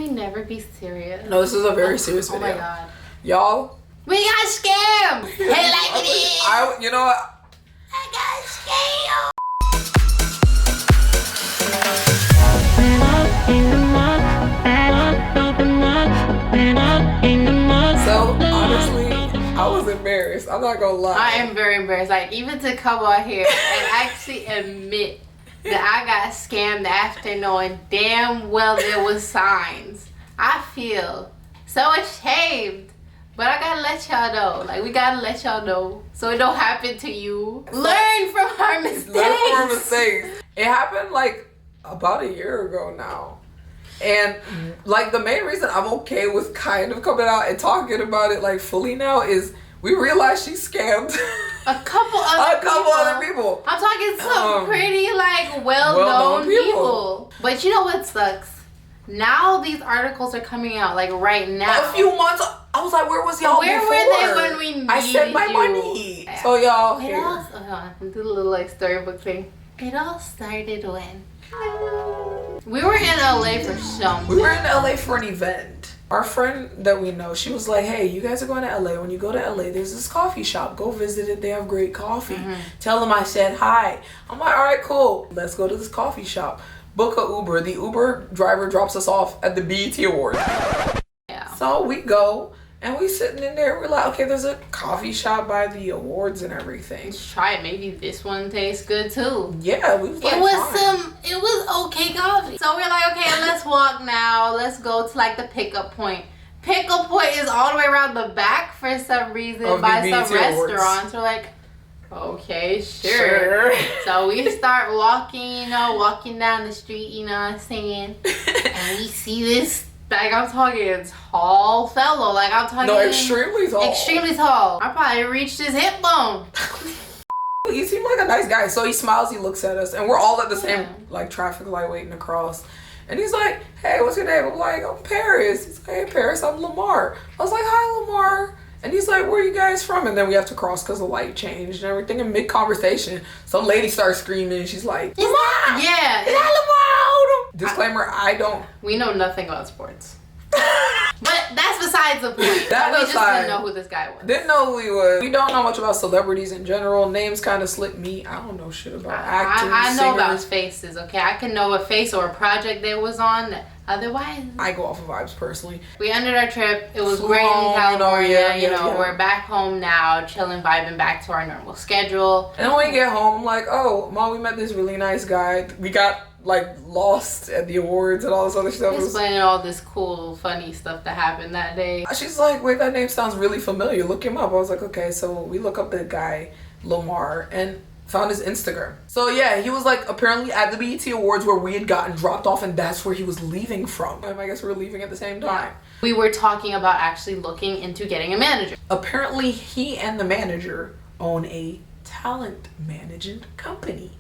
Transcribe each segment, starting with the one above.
we never be serious? No, this is a very serious video. Oh my god. Y'all. We got scammed! Hey, like it is! You know what? I got scammed! So, honestly, I was embarrassed. I'm not gonna lie. I am very embarrassed. Like, even to come on here and actually admit that I got scammed after knowing damn well there was signs. I feel so ashamed. But I gotta let y'all know. Like, we gotta let y'all know so it don't happen to you. Learn from our mistakes. Learn from our mistakes. It happened like about a year ago now. And like the main reason I'm okay with kind of coming out and talking about it like fully now is we realized she scammed a couple other people. I'm talking some pretty like well-known people. But you know what sucks? Now these articles are coming out like right now. A few months. I was like, where was y'all Where before? were they when we needed I sent my money. Yeah. So y'all It here. all do a little like storybook thing. It all started when we were in LA for something. We were in LA for an event. Our friend that we know, she was like, hey, you guys are going to LA. When you go to LA, there's this coffee shop. Go visit it. They have great coffee. Tell them I said hi. I'm like, all right, cool. Let's go to this coffee shop. Book a Uber. The Uber driver drops us off at the BET Awards. Yeah. So we go and we sitting in there. We're like, okay, there's a coffee shop by the awards and everything. Let's try it. Maybe this one tastes good too. Yeah, we was like, It was okay coffee. So we're like, okay, let's walk now. Let's go to like the pickup point. Pickup point is all the way around the back for some reason by some restaurants. We're like, okay, sure. So we start walking, walking down the street, you know what I'm saying? And we see this, like I'm talking tall fellow. Like I'm talking. No, extremely tall. Extremely tall. I probably reached his hip bone. He seemed like a nice guy. So he smiles, he looks at us, and we're all at the same like traffic light waiting to cross. And he's like, hey, what's your name? I'm like, I'm Paris. He's like, hey, Paris, I'm Lamar. I was like, hi, Lamar. And he's like, where are you guys from? And then we have to cross because the light changed and everything. In mid-conversation, some lady starts screaming. And she's like, Lamar! Yeah. Is that Lamar? Disclaimer, I don't. We know nothing about sports. But that's besides the point. We just didn't know who this guy was. Didn't know who he was. We don't know much about celebrities in general. Names kind of slip me. I don't know shit about actors, I know about singers. faces, okay? I can know a face or a project they was on. Otherwise, I go off of vibes personally. We ended our trip. It was great in California. We're back home now, chilling, vibing back to our normal schedule. And when we get home, I'm like, oh, Mom, we met this really nice guy. We got like lost at the awards and all this other stuff. Explaining all this cool, funny stuff that happened that day. She's like, wait, that name sounds really familiar. Look him up. I was like, okay. So we look up the guy, Lamar, and found his Instagram. So yeah, he was like apparently at the BET Awards where we had gotten dropped off, and that's where he was leaving from. I guess we were leaving at the same time. We were talking about actually looking into getting a manager. Apparently he and the manager own a talent management company.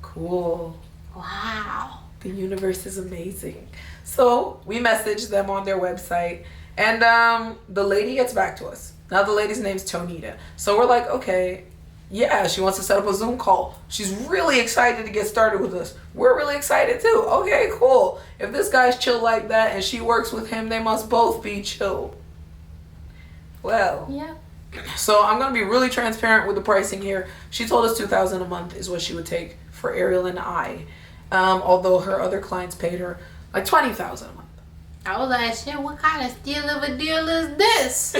Cool. Wow. The universe is amazing. So we messaged them on their website, and the lady gets back to us. Now the lady's name's Tonita. So we're like, okay, yeah, she wants to set up a Zoom call. She's really excited to get started with us. We're really excited too. Okay, cool. If this guy's chill like that and she works with him, they must both be chill. Well. Yeah. So I'm going to be really transparent with the pricing here. She told us $2,000 a month is what she would take for Ariel and I. Although her other clients paid her like $20,000 a month. I was like, shit, what kind of steal of a deal is this?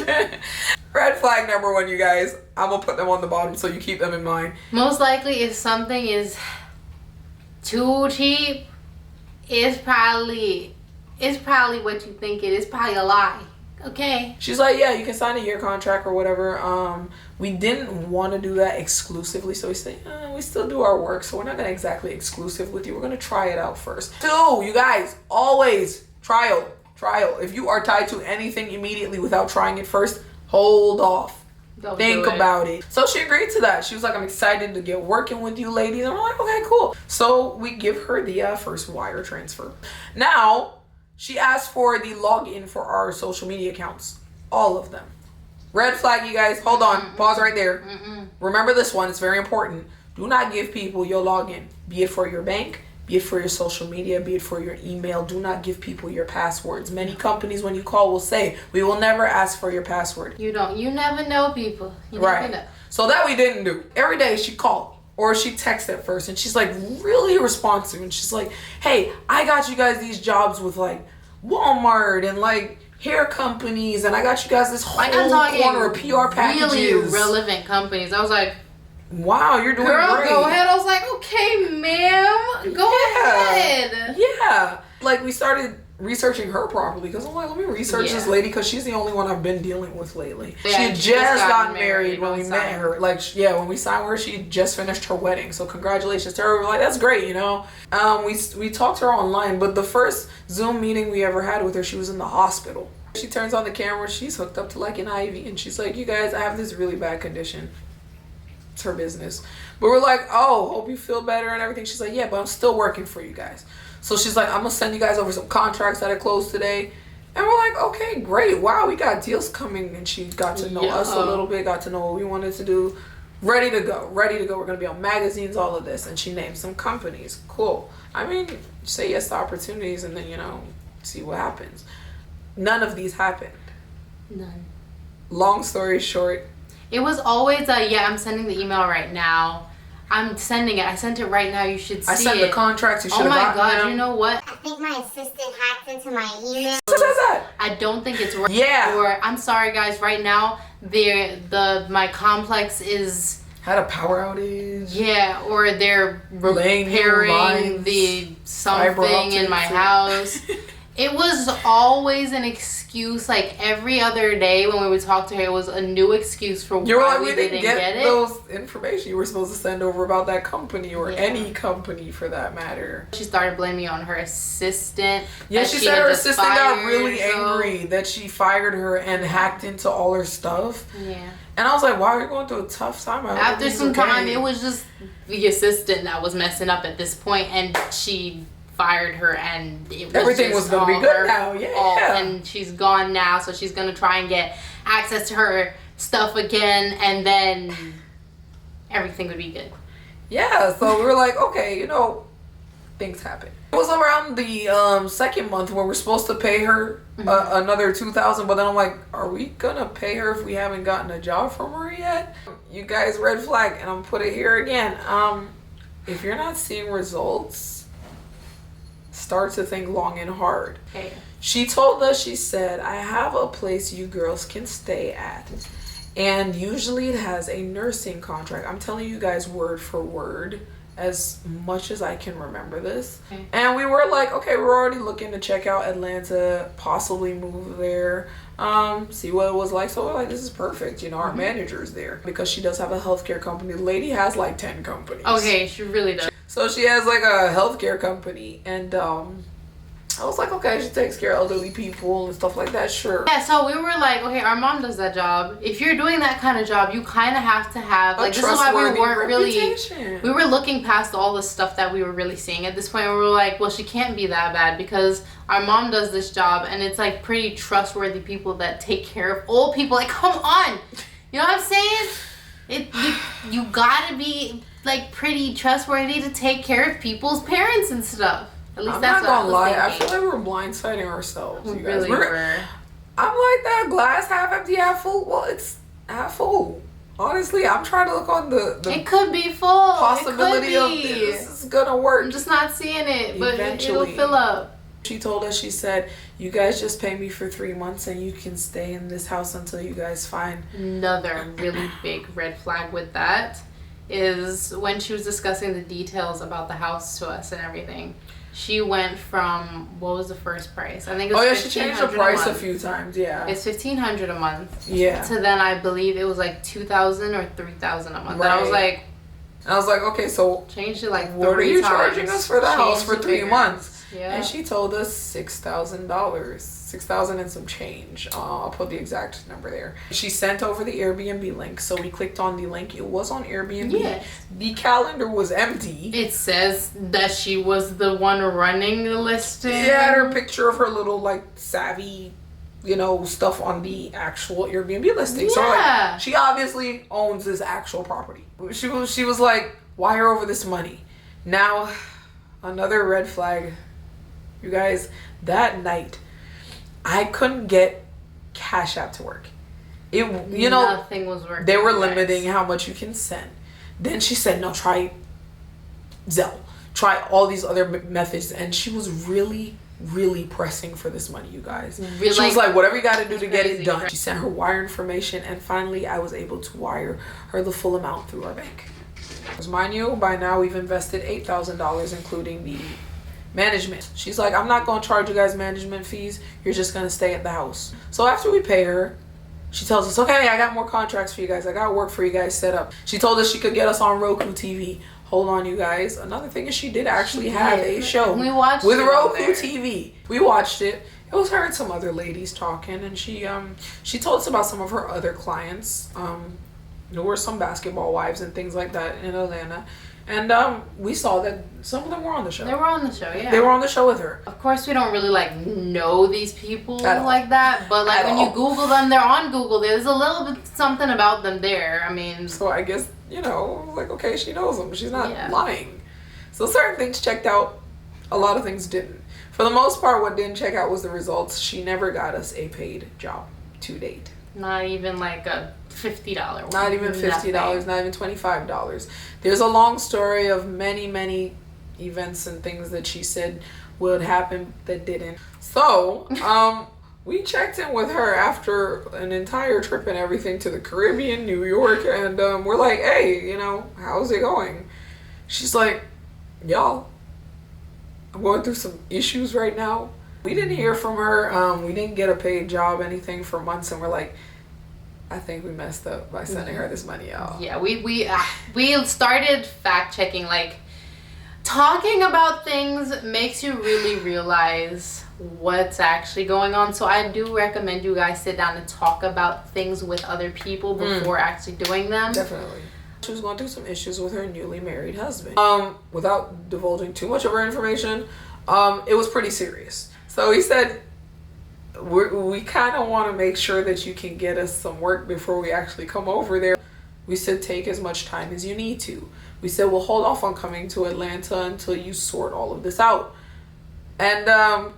Red flag number one, you guys. I'm gonna put them on the bottom so you keep them in mind. Most likely, if something is too cheap, it's probably what you think it is. Probably a lie. Okay. She's like, yeah, you can sign a year contract or whatever. We didn't want to do that exclusively, so we said, we still do our work, so we're not gonna exactly exclusive with you. We're gonna try it out first. Two, you guys, always trial. If you are tied to anything immediately without trying it first, hold off. Think about it. So she agreed to that. She was like, I'm excited to get working with you ladies. And we're like, okay, cool. So we give her the first wire transfer. Now, she asked for the login for our social media accounts. All of them. Red flag, you guys. Hold on. Pause right there. Remember this one. It's very important. Do not give people your login. Be it for your bank, be it for your social media, be it for your email. Do not give people your passwords. Many companies, when you call, will say, we will never ask for your password. You never know, people. You never know. So that we didn't do. Every day she called or she texted at first and she's like really responsive. And she's like, hey, I got you guys these jobs with like Walmart and like hair companies. And I got you guys this whole corner of PR packages. Really relevant companies. I was like, wow, you're doing girl, great. Go ahead. I was like, okay, ma'am, go ahead. Yeah. Like, we started researching her properly because I'm like, let me research this lady because she's the only one I've been dealing with lately. Yeah, she had just gotten married when we met her. Like, when we signed her, she just finished her wedding. So congratulations to her. We're like, that's great, you know. We talked to her online, but the first Zoom meeting we ever had with her, she was in the hospital. She turns on the camera. She's hooked up to like an IV, and she's like, you guys, I have this really bad condition. It's her business. But we're like, oh, hope you feel better and everything. She's like, yeah, but I'm still working for you guys. So she's like, I'm going to send you guys over some contracts that I closed today. And we're like, okay, great. Wow, we got deals coming. And she got to know us a little bit, got to know what we wanted to do. Ready to go. We're going to be on magazines, all of this. And she named some companies. Cool. I mean, say yes to opportunities and then, see what happens. None of these happened. None. Long story short. It was always I'm sending the email right now. I'm sending it. I sent it right now. You should see it. I sent the contracts. You should have gotten them. Oh my God, you know what? I think my assistant hacked into my email. What is that? I don't think it's right. Yeah. Or, I'm sorry guys, right now, my complex is... Had a power outage. Yeah, or they're repairing the something in my house. It was always an excuse, like every other day when we would talk to her, it was a new excuse for why we didn't get it. Those information you were supposed to send over about that company or any company for that matter. She started blaming on her assistant. Yeah, she said her assistant got really angry that she fired her and hacked into all her stuff. Yeah. And I was like, wow, you're going through a tough time. After some time, it was just the assistant that was messing up at this point, and she fired her, and everything was gonna be good now. And she's gone now, so she's gonna try and get access to her stuff again, and then everything would be good. Yeah, so we were like, okay, things happen. It was around the second month where we're supposed to pay her another $2,000, but then I'm like, are we gonna pay her if we haven't gotten a job from her yet? You guys, red flag, and I'm gonna put it here again. If you're not seeing results, start to think long and hard. Okay. She told us, she said, I have a place you girls can stay at. And usually it has a nursing contract. I'm telling you guys word for word as much as I can remember this. Okay. And we were like, okay, we're already looking to check out Atlanta, possibly move there, see what it was like. So we're like, this is perfect. Our manager's there because she does have a healthcare company. The lady has like 10 companies. Okay, she really does. So she has like a healthcare company, and I was like, okay, she takes care of elderly people and stuff like that, sure. Yeah, so we were like, okay, our mom does that job. If you're doing that kind of job, you kind of have to have, like, this is why we weren't really, we were looking past all the stuff that we were really seeing. At this point, we were like, well, she can't be that bad because our mom does this job, and it's like pretty trustworthy people that take care of old people. Like, come on. You know what I'm saying? You gotta be like pretty trustworthy to take care of people's parents and stuff. At least that's what I was thinking. I feel like we're blindsiding ourselves. We really were. I'm like, that glass half empty, half full. Well, it's half full. Honestly, I'm trying to look on the it could be full. Possibility of this is gonna work. I'm just not seeing it, but it'll fill up. She told us, she said, you guys just pay me for 3 months and you can stay in this house until you guys find. Another really big red flag with that is when she was discussing the details about the house to us and everything. She went from, what was the first price? I think it was she changed the price a few times, yeah. It's $1,500 a month. Yeah. To then I believe it was like $2,000 or $3,000 a month. Right. And I was like, okay, so changed it like 30 what are you times. charging us for the house for 3 months? Yeah. And she told us $6,000, $6,000 and some change. I'll put the exact number there. She sent over the Airbnb link, so we clicked on the link. It was on Airbnb. Yes. The calendar was empty. It says that she was the one running the listing. Yeah, had her picture of her little like savvy, stuff on the actual Airbnb listing. Yeah. So she obviously owns this actual property. She was like, wire over this money. Now, Another red flag. You guys, that night, I couldn't get Cash App to work. Nothing was working. They were limiting how much you can send. Then she said, no, try Zelle. Try all these other methods. And she was really, really pressing for this money, you guys. Really, she was like, whatever you got to do to get it done. She sent her wire information, and finally I was able to wire her the full amount through our bank. Because mind you, by now we've invested $8,000, including the management. She's like, I'm not going to charge you guys management fees. You're just going to stay at the house. So after we pay her, she tells us, okay, I got more contracts for you guys. I got work for you guys set up. She told us she could get us on Roku TV. Hold on, you guys. Another thing is she did actually have a show we watched with Roku TV. We watched it. It was her and some other ladies talking, and she told us about some of her other clients. There were some basketball wives and things like that in Atlanta. And we saw that some of them were on the show. They were on the show, yeah. They were on the show with her. Of course, we don't really know these people like that, but when you Google them, they're on Google. There's a little bit something about them there. I mean, so I guess okay, she knows them. She's not lying. So certain things checked out. A lot of things didn't. For the most part, what didn't check out was the results. She never got us a paid job to date. Not even like a $50 one. Not even $50, not even $25. There's a long story of many, many events and things that she said would happen that didn't. So, we checked in with her after an entire trip and everything to the Caribbean, New York, and we're like, hey, how's it going? She's like, y'all, I'm going through some issues right now. We didn't hear from her. We didn't get a paid job, anything for months, and we're like, I think we messed up by sending her this money, y'all. Yeah, we started fact checking. Like, talking about things makes you really realize what's actually going on. So I do recommend you guys sit down and talk about things with other people before actually doing them. Definitely. She was going through some issues with her newly married husband. Without divulging too much of her information, it was pretty serious. So he said, we kind of want to make sure that you can get us some work before we actually come over there. We said, take as much time as you need to. We said, we'll hold off on coming to Atlanta until you sort all of this out. And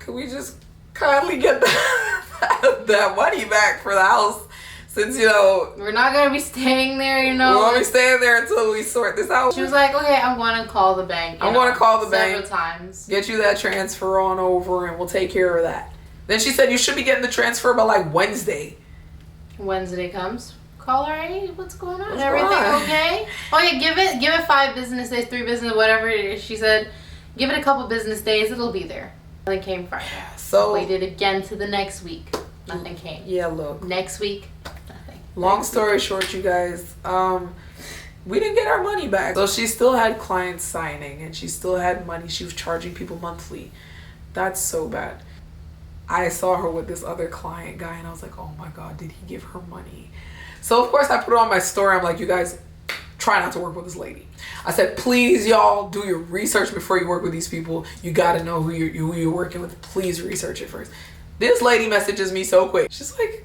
can we just kindly get that money back for the house? Since, we're not going to be staying there, We won't be staying there until we sort this out. She was like, okay, I'm going to call the bank. I'm going to call the bank. Several times. Get you that transfer on over and we'll take care of that. Then she said, you should be getting the transfer by like Wednesday. Wednesday comes. Call her, hey, what's going on? Everything okay? Oh yeah, give it 5 business days, 3 business, whatever it is. She said, give it a couple business days, it'll be there. Nothing came Friday. So waited again to the next week. Nothing came. Yeah, look. Next week, nothing. Long story short, you guys, we didn't get our money back. So she still had clients signing and she still had money. She was charging people monthly. That's so bad. I saw her with this other client guy and I was like, oh my God, did he give her money? So of course I put it on my story. I'm like, you guys, try not to work with this lady. I said, please y'all do your research before you work with these people. You gotta know who you're working with. Please research it first. This lady messages me so quick. She's like,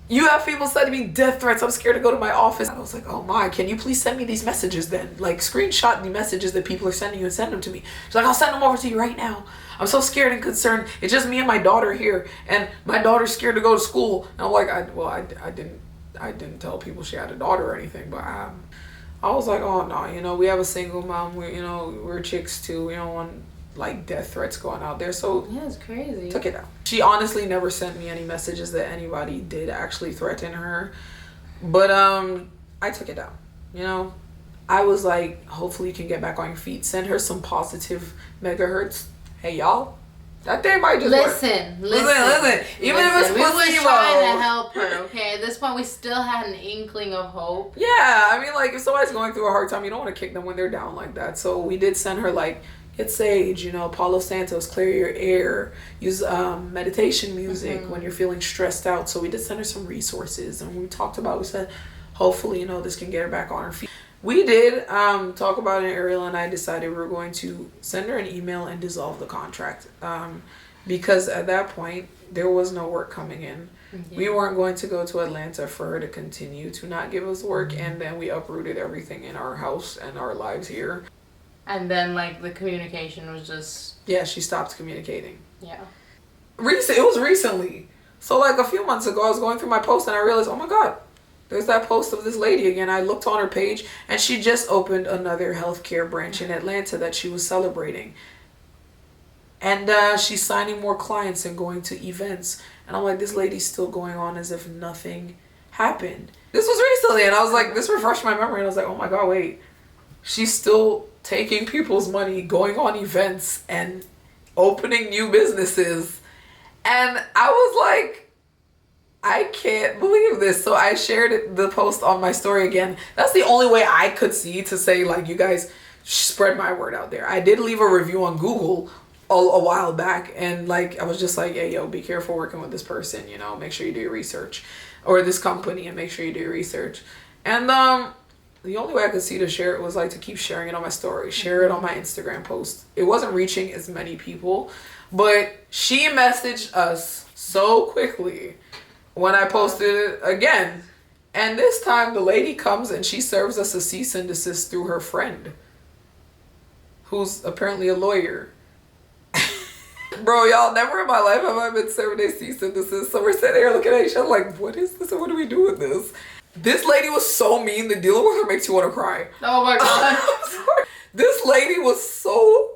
you have people sending me death threats. I'm scared to go to my office. I was like, oh my, can you please send me these messages then? Like, screenshot the messages that people are sending you and send them to me. She's like, I'll send them over to you right now. I'm so scared and concerned. It's just me and my daughter here, and my daughter's scared to go to school. And I'm like, I didn't tell people she had a daughter or anything, but I was like, oh no, we have a single mom. We're chicks too. We don't want like death threats going out there. So yeah, it's crazy. Took it down. She honestly never sent me any messages that anybody did actually threaten her, but I took it down. I was like, hopefully you can get back on your feet. Send her some positive megahertz. Hey y'all, that thing might just listen. Even if it's we were placebo. trying to help her. Okay, at this point we still had an inkling of hope. Yeah, I mean, like, if somebody's going through a hard time, you don't want to kick them when they're down like that. So we did send her like, get sage, Palo Santos, clear your air, use meditation music when you're feeling stressed out. So we did send her some resources, and we said, hopefully, this can get her back on her feet. We did talk about it. Ariel and I decided we were going to send her an email and dissolve the contract because at that point there was no work coming in. Mm-hmm. We weren't going to go to Atlanta for her to continue to not give us work, and then we uprooted everything in our house and our lives here. And then like the communication was just... Yeah, she stopped communicating. Yeah. It was recently. So like a few months ago, I was going through my post and I realized, oh my God, there's that post of this lady again. I looked on her page and she just opened another healthcare branch in Atlanta that she was celebrating. And she's signing more clients and going to events. And I'm like, this lady's still going on as if nothing happened. This was recently and I was like, this refreshed my memory. And I was like, oh my God, wait. She's still taking people's money, going on events and opening new businesses. And I was like, I can't believe this. So I shared the post on my story again. That's the only way I could see to say, like, you guys spread my word out there. I did leave a review on Google a while back. And like, I was just like, hey, yo, be careful working with this person, you know, make sure you do your research. Or this company, and make sure you do your research. And the only way I could see to share it was like to keep sharing it on my story, share it on my Instagram post. It wasn't reaching as many people, but she messaged us so quickly when I posted it again. And this time the lady comes and she serves us a cease and desist through her friend, who's apparently a lawyer. Bro, y'all, never in my life have I been served a cease and desist. So we're sitting here looking at each other like, what is this and what do we do with this? This lady was so mean that dealing with her makes you want to cry. Oh my God. I'm sorry. This lady was so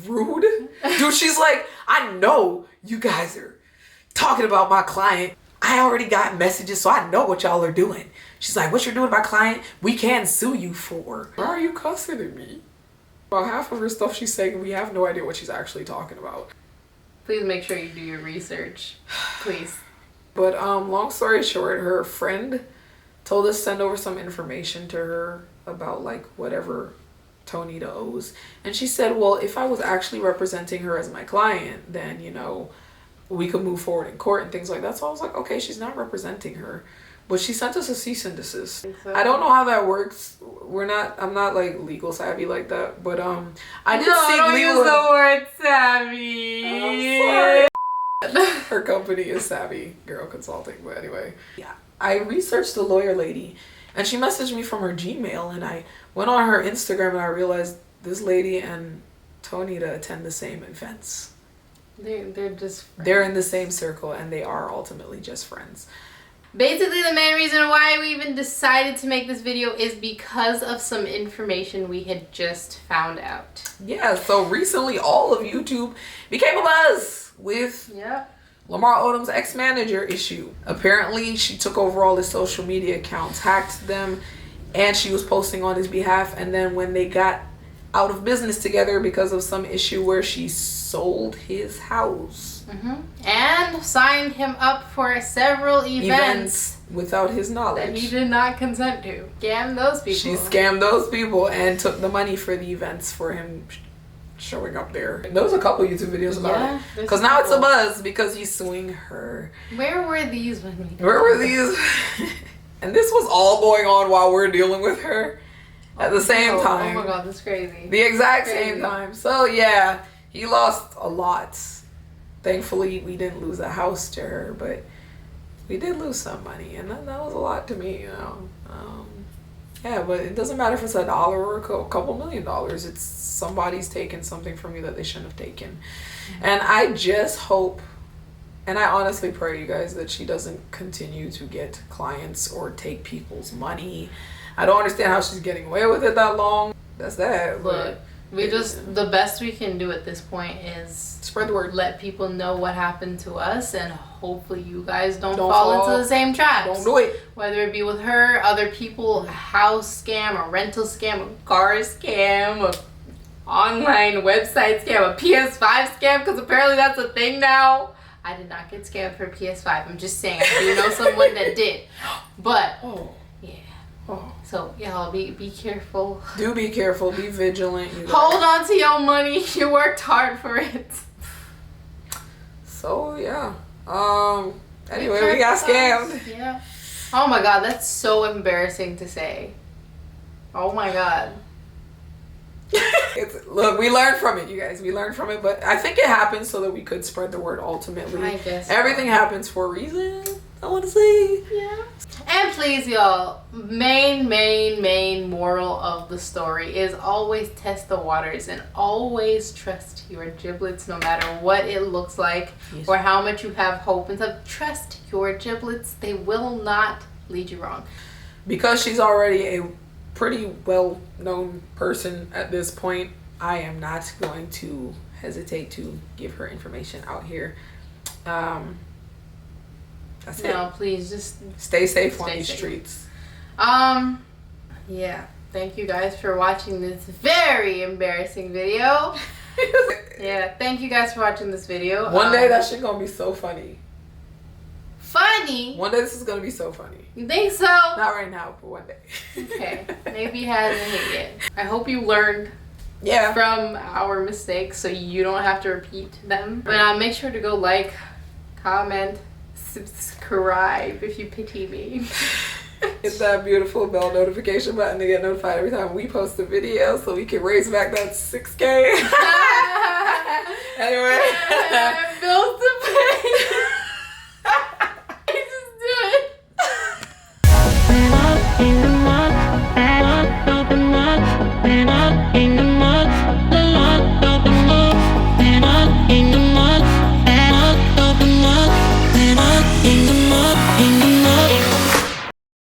rude. Dude, she's like, I know you guys are talking about my client. I already got messages, so I know what y'all are doing. She's like, what you're doing to my client, we can sue you for. Why are you cussing at me? About half of her stuff she's saying, we have no idea what she's actually talking about. Please make sure you do your research. Please. But long story short, her friend told us send over some information to her about like whatever Tonita owes. And she said, well, if I was actually representing her as my client, then, you know, we could move forward in court and things like that. So I was like, okay, she's not representing her. But she sent us a cease and desist. I don't know how that works. I'm not like legal savvy like that. But I did see don't legal. use the word savvy. I'm sorry. Her company is Savvy Girl Consulting. But anyway, yeah. I researched the lawyer lady and she messaged me from her Gmail and I went on her Instagram and I realized this lady and Tonita attend the same events. They're just friends. They're in the same circle and they are ultimately just friends. Basically, the main reason why we even decided to make this video is because of some information we had just found out. Yeah, so recently all of YouTube became a buzz with Lamar Odom's ex-manager issue. Apparently, she took over all his social media accounts, hacked them, and she was posting on his behalf. And then when they got out of business together because of some issue where she sold his house. And signed him up for several events without his knowledge. That he did not consent to. Scammed those people. She scammed those people and took the money for the events for him showing up there. There was a couple YouTube videos about it. Because now it's a buzz because he's suing her. Where were these when we did Where were these? And this was all going on while we're dealing with her at the same time. Oh my God, that's crazy. The exact same time. So yeah, he lost a lot. Thankfully, we didn't lose a house to her, but we did lose some money, and that was a lot to me, you know. Yeah, but it doesn't matter if it's $1 or a couple $1 million. It's somebody's taken something from you that they shouldn't have taken. And I just hope, and I honestly pray, you guys, that she doesn't continue to get clients or take people's money. I don't understand how she's getting away with it that long. That's that. Look, the best we can do at this point is spread the word. Let people know what happened to us, and hopefully you guys don't fall into the same traps. Don't do it. Whether it be with her, other people, a house scam, a rental scam, a car scam, a online website scam, a PS5 scam, because apparently that's a thing now. I did not get scammed for PS5. I'm just saying, I do know someone that did. But yeah. So y'all be careful. Do be careful. Be vigilant. Hold on to your money. You worked hard for it. So yeah. Anyway, we got scammed. Yeah. Oh my God, that's so embarrassing to say. Oh my God. Look, we learned from it, you guys. We learned from it, but I think it happened so that we could spread the word ultimately. I guess everything happens for a reason. I want to see. Yeah. And please, y'all, main moral of the story is always test the waters and always trust your giblets, no matter what it looks like or how much you have hope and stuff. Trust your giblets. They will not lead you wrong. Because she's already a pretty well-known person at this point, I am not going to hesitate to give her information out here. That's it. No, please just stay safe on these streets. Yeah. Thank you guys for watching this very embarrassing video. Yeah, thank you guys for watching this video. One day that shit gonna be so funny. Funny? One day this is gonna be so funny. You think so? Not right now, but one day. Okay. Maybe it hasn't hit yet. I hope you learned from our mistakes so you don't have to repeat them. But make sure to go like, comment, subscribe if you pity me. Hit that beautiful bell notification button to get notified every time we post a video so we can raise back that 6K. Anyway.